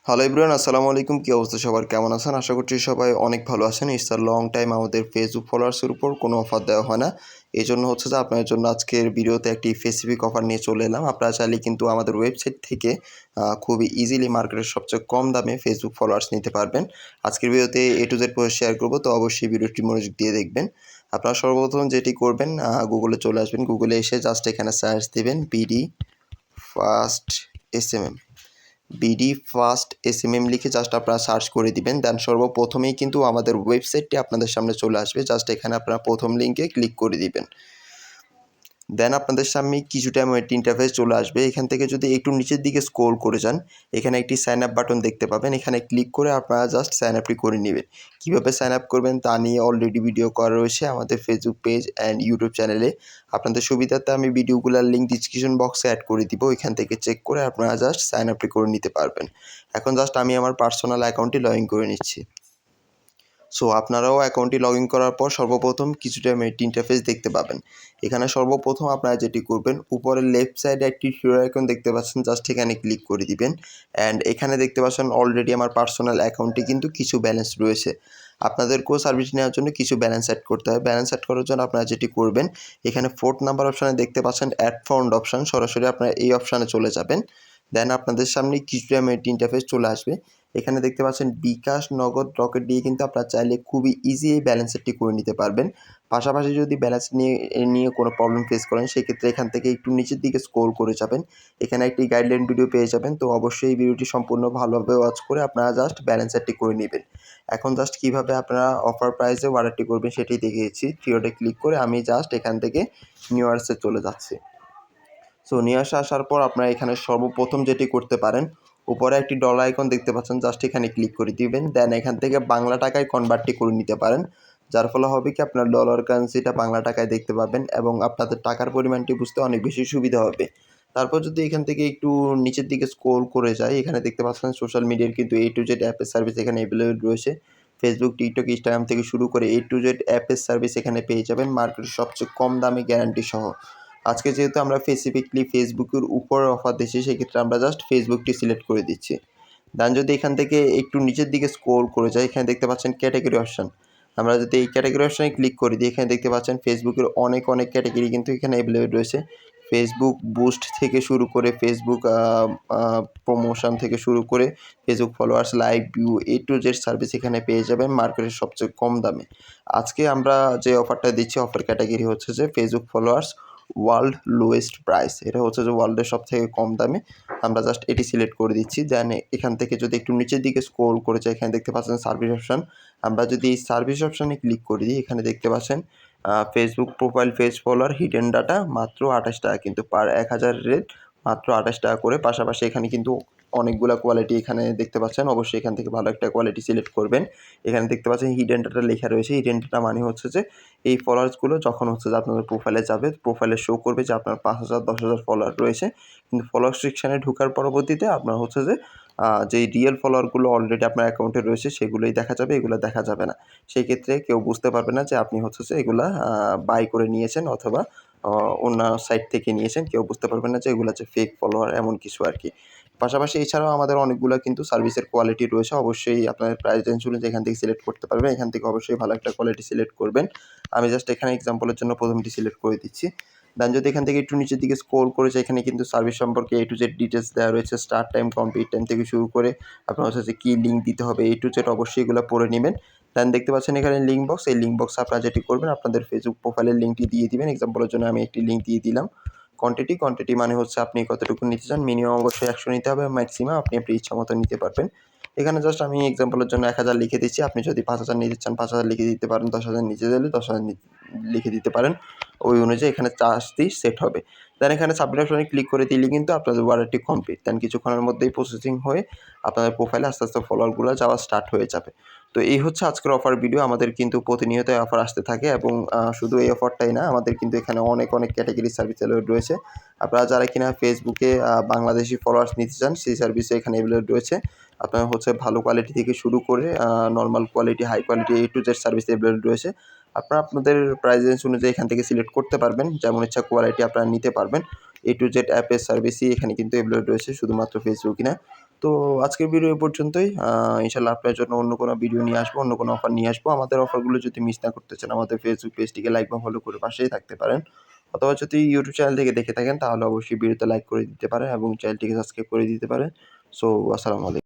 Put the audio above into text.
Hello everyone, আসসালামু আলাইকুম। কী অবস্থা সবার, কেমন আছেন? আশা করছি সবাই অনেক ভালো আছেন। ইটস আ লং টাইম আমাদের ফেসবুক ফলোয়ার্সের উপর কোনো অফার দেওয়া হয় না। এই জন্য হচ্ছে যে আপনার জন্য আজকের ভিডিওতে একটি স্পেসিফিক অফার নিয়ে চলে এলাম। আপনারা চাইলে কিন্তু আমাদের ওয়েবসাইট থেকে খুবই ইজিলি মার্কেটের সবচেয়ে কম দামে ফেসবুক ফলোয়ার্স নিতে পারবেন। আজকের ভিডিওতে A to Z করে শেয়ার করব, তো অবশ্যই ভিডিওটি মনোযোগ দিয়ে দেখবেন। আপনারা সর্বপ্রথম যেটি করবেন, গুগলে চলে আসবেন। গুগলে এসে জাস্ট এখানে সার্চ দিবেন BD fast SMM. BD fast SMM লিখে জাস্ট আপনারা সার্চ করে দিবেন। দেন সর্বপ্রথমেই কিন্তু আমাদের ওয়েবসাইটটি আপনাদের সামনে চলে আসবে। জাস্ট এখানে আপনারা প্রথম লিঙ্কে ক্লিক করে দিবেন। দেন আপনাদের সামনে কিছুটা একটা ইন্টারফেস চলে আসবে। এখান থেকে যদি একটু নিচের দিকে স্ক্রল করে যান, এখানে একটি সাইন আপ বাটন দেখতে পাবেন। এখানে ক্লিক করে আপনারা জাস্ট সাইন আপটি করে নেবেন। কীভাবে সাইন আপ করবেন তা নিয়ে অলরেডি ভিডিও করা রয়েছে আমাদের ফেসবুক পেজ অ্যান্ড ইউটিউব চ্যানেলে। আপনাদের সুবিধার্থে আমি ভিডিওগুলোর লিঙ্ক ডিসক্রিপশন বক্সে অ্যাড করে দিব। এখান থেকে চেক করে আপনারা জাস্ট সাইন আপটি করে নিতে পারবেন। এখন জাস্ট আমি আমার পার্সোনাল অ্যাকাউন্টটি লগ ইন করে নিচ্ছি। সো আপনারাও অ্যাকাউন্টটি লগ ইন করার পর সর্বপ্রথম কিছুটা ইন্টারফেস দেখতে পাবেন। এখানে সর্বপ্রথম আপনারা যেটি করবেন, উপরের লেফট সাইডে একটি হিরো আইকন দেখতে পাচ্ছেন, জাস্ট এখানে ক্লিক করে দিবেন। অ্যান্ড এখানে দেখতে পাচ্ছেন অলরেডি আমার পার্সোনাল অ্যাকাউন্টে কিন্তু কিছু ব্যালেন্স রয়েছে। আপনাদেরকেও সার্ভিস নেওয়ার জন্য কিছু ব্যালেন্স অ্যাড করতে হবে। ব্যালেন্স অ্যাড করার জন্য আপনারা যেটি করবেন, এখানে 4th নাম্বার অপশানে দেখতে পাচ্ছেন অ্যাড ফান্ড অপশান, সরাসরি আপনারা এই অপশানে চলে যাবেন। দেন আপনাদের সামনে কিছুটা ইন্টারফেস চলে আসবে। এখানে দেখতে পাচ্ছেন বিকাশ, নগদ, রকেট দিয়ে কিন্তু আপনারা চাইলে খুবই ইজি এই ব্যালেন্স সেটটি করে নিতে পারবেন। পাশাপাশি যদি ব্যালেন্স নিয়ে কোনো প্রবলেম ফেস করেন, সেক্ষেত্রে এখান থেকে একটু নিচের দিকে স্ক্রল করে যাবেন। এখানে একটি গাইডলাইন ভিডিও পেয়ে যাবেন। তো অবশ্যই এই ভিডিওটি সম্পূর্ণ ভালোভাবে ওয়াচ করে আপনারা জাস্ট ব্যালেন্স সেটটি করে নেবেন। এখন জাস্ট কীভাবে আপনারা অফার প্রাইসে অর্ডারটি করবেন সেটি দেখিয়েছি। থ্রিওতে ক্লিক করে আমি জাস্ট এখান থেকে নিউ ইয়ার্সে চলে যাচ্ছি। সো নিয়ে আসার পর আপনারা এখানে সর্বপ্রথম যেটি করতে পারেন, উপরে একটি ডলার আইকন দেখতে পাচ্ছেন, জাস্ট এখানে ক্লিক করে দিবেন। দেন এখান থেকে বাংলা টাকায় কনভার্টটি করে নিতে পারেন। যার ফলে হবে কি, আপনার ডলার কারেন্সিটা বাংলা টাকায় দেখতে পাবেন এবং আপনাদের টাকার পরিমাণটি বুঝতে অনেক বেশি সুবিধা হবে। তারপর যদি এখান থেকে একটু নিচের দিকে স্ক্রল করে যাই, এখানে দেখতে পাচ্ছেন সোশ্যাল মিডিয়ার কিন্তু A to Z অ্যাপের সার্ভিস এখানে অ্যাভেলেবল রয়েছে। ফেসবুক, টিকটক, ইনস্টাগ্রাম থেকে শুরু করে A to Z অ্যাপের সার্ভিস এখানে পেয়ে যাবেন মার্কেটের সবচেয়ে কম দামে গ্যারান্টি সহ। আজকে যেহেতু আমরা স্পেসিফিকলি ফেসবুকের উপরে অফার দিচ্ছি, সেক্ষেত্রে আমরা জাস্ট ফেসবুকটি সিলেক্ট করে দিচ্ছি। দেন যদি এখান থেকে একটু নিচের দিকে স্ক্রল করে যাই, এখানে দেখতে পাচ্ছেন ক্যাটাগরি অপশান। আমরা যদি এই ক্যাটাগরি অপশানে ক্লিক করে দিই, এখানে দেখতে পাচ্ছেন ফেসবুকের অনেক ক্যাটাগরি কিন্তু এখানে অ্যাভেলেবল রয়েছে। ফেসবুক বুস্ট থেকে শুরু করে ফেসবুক প্রমোশন থেকে শুরু করে Facebook followers, like, view, A to Z service এখানে পেয়ে যাবেন মার্কেটের সবচেয়ে কম দামে। আজকে আমরা যে অফারটা দিচ্ছি, অফার ক্যাটাগরি হচ্ছে যে Facebook followers world lowest price. এটা হচ্ছে যে ওয়ার্ল্ডের সবথেকে কম দামে। আমরা জাস্ট এটি সিলেক্ট করে দিচ্ছি। দেন এখান থেকে যদি একটু নিচের দিকে স্ক্রল করে যাই, এখানে দেখতে পাচ্ছেন সার্ভিস অপশান। আমরা যদি এই সার্ভিস অপশানে ক্লিক করে দিই, এখানে দেখতে পাচ্ছেন Facebook profile page follower hidden data মাত্র ৳২৮, কিন্তু পার ১,০০০ রেট মাত্র ৳২৮ করে। পাশাপাশি এখানে কিন্তু অনেকগুলা কোয়ালিটি এখানে দেখতে পাচ্ছেন। অবশ্যই এখান থেকে ভালো একটা কোয়ালিটি সিলেক্ট করবেন। এখানে দেখতে পাচ্ছেন হিডেন ডাটা লেখা রয়েছে। হিডেন ডাটা মানে হচ্ছে যে এই ফলোয়ার্সগুলো যখন হচ্ছে যে আপনাদের প্রোফাইলে যাবে, প্রোফাইলে শো করবে যে আপনার ৫,০০০, ১০,০০০ ফলোয়ার রয়েছে। কিন্তু ফলোয়ার সেকশানে ঢোকার পরবর্তীতে আপনার হচ্ছে যে যেই রিয়েল ফলোয়ারগুলো অলরেডি আপনার অ্যাকাউন্টে রয়েছে, সেগুলোই দেখা যাবে, এগুলো দেখা যাবে না। সেই ক্ষেত্রে কেউ বুঝতে পারবে না যে আপনি হচ্ছে যে এগুলা বাই করে নিয়েছেন অথবা অন্য সাইট থেকে নিয়েছেন। কেউ বুঝতে পারবে না যে এগুলো যে ফেক ফলোয়ার, এমন কিছু আরকি। পাশাপাশি এছাড়াও আমাদের অনেকগুলা কিন্তু সার্ভিসের কোয়ালিটি রয়েছে। অবশ্যই আপনার প্রাইস রেঞ্জ অনুযায়ী এখান থেকে সিলেক্ট করতে পারবেন। এখান থেকে অবশ্যই ভালো একটা কোয়ালিটি সিলেক্ট করবেন। আমি জাস্ট এখানে এক্সাম্পলের জন্য প্রথমটি সিলেক্ট করে দিচ্ছি। দেন যদি এখান থেকে একটু নিচের দিকে স্ক্রল করে যাই, এখানে কিন্তু সার্ভিস সম্পর্কে A to Z ডিটেইলস দেওয়া রয়েছে। স্টার্ট টাইম, কমপ্লিট টাইম থেকে শুরু করে আপনার হচ্ছে যে কী লিঙ্ক দিতে হবে A to Z অবশ্যই এগুলো পড়ে নিবেন। দেন দেখতে পাচ্ছেন এখানে লিঙ্ক বক্স। এই লিঙ্ক বক্সে আপনারা যেটি করবেন, আপনাদের ফেসবুক প্রোফাইলের লিঙ্কটি দিয়ে দিবেন। এক্সাম্পলের জন্য আমি একটি লিঙ্ক দিয়ে দিলাম। কোয়ান্টিটি মানে হচ্ছে আপনি কতটুকু নিতে চান। মিনিমাম অবশ্যই ১০০ নিতে হবে, ম্যাক্সিমাম আপনি আপনার ইচ্ছামতো নিতে পারবেন। এখানে জাস্ট আমি এক্সাম্পলের জন্য ১,০০০ লিখে দিচ্ছি। আপনি যদি ৫,০০০ নিতে চান ৫,০০০ লিখে দিতে পারেন। ১০,০০০ নিতে চাইলে ১০,০০০ লিখে দিতে পারেন। ওই অনুযায়ী এখানে চার্জটি সেট হবে। দেন এখানে সাবমিট অপশনে ক্লিক করে দিলেই কিন্তু আপনাদের অর্ডারটি কমপ্লিট। দেন কিছুক্ষণের মধ্যেই প্রসেসিং হয়ে আপনাদের প্রোফাইলে আস্তে আস্তে ফলোয়ারগুলো যাওয়া স্টার্ট হয়ে যাবে। তো এই হচ্ছে আজকের অফার ভিডিও। আমাদের কিন্তু প্রতিনিয়তই অফার আসতে থাকে এবং শুধু এই অফারটাই না, আমাদের কিন্তু এখানে অনেক ক্যাটাগরি সার্ভিস অ্যাভেলেবল রয়েছে। আপনারা যারা কিনা ফেসবুকে বাংলাদেশি ফলোয়ার্স নিতে চান, সেই সার্ভিসও এখানে অ্যাভেলেবল রয়েছে। আপনার হচ্ছে ভালো কোয়ালিটি থেকে শুরু করে normal quality, high quality A to Z service available রয়েছে। আপনারা আপনাদের প্রাইস রেঞ্জ অনুযায়ী এখান থেকে সিলেক্ট করতে পারবেন। যেমন ইচ্ছা কোয়ালিটি আপনারা নিতে পারবেন। A to Z অ্যাপের সার্ভিসই এখানে কিন্তু অ্যাভেলেবল রয়েছে, শুধুমাত্র ফেসবুকই না। তো আজকের ভিডিও এ পর্যন্তই। ইনশাআল্লাহ আপনার জন্য অন্য কোনো ভিডিও নিয়ে আসবো, অন্য কোনো অফার নিয়ে আসবো। আমাদের অফারগুলো যদি মিস না করতে চান, আমাদের ফেসবুক পেজটিকে লাইক বা ফলো করে পাশেই থাকতে পারেন। অথবা যদি ইউটিউব চ্যানেল থেকে দেখে থাকেন তাহলে অবশ্যই ভিডিওতে লাইক করে দিতে পারেন এবং চ্যানেলটিকে সাবস্ক্রাইব করে দিতে পারেন। সো আসসালামু আলাইকুম।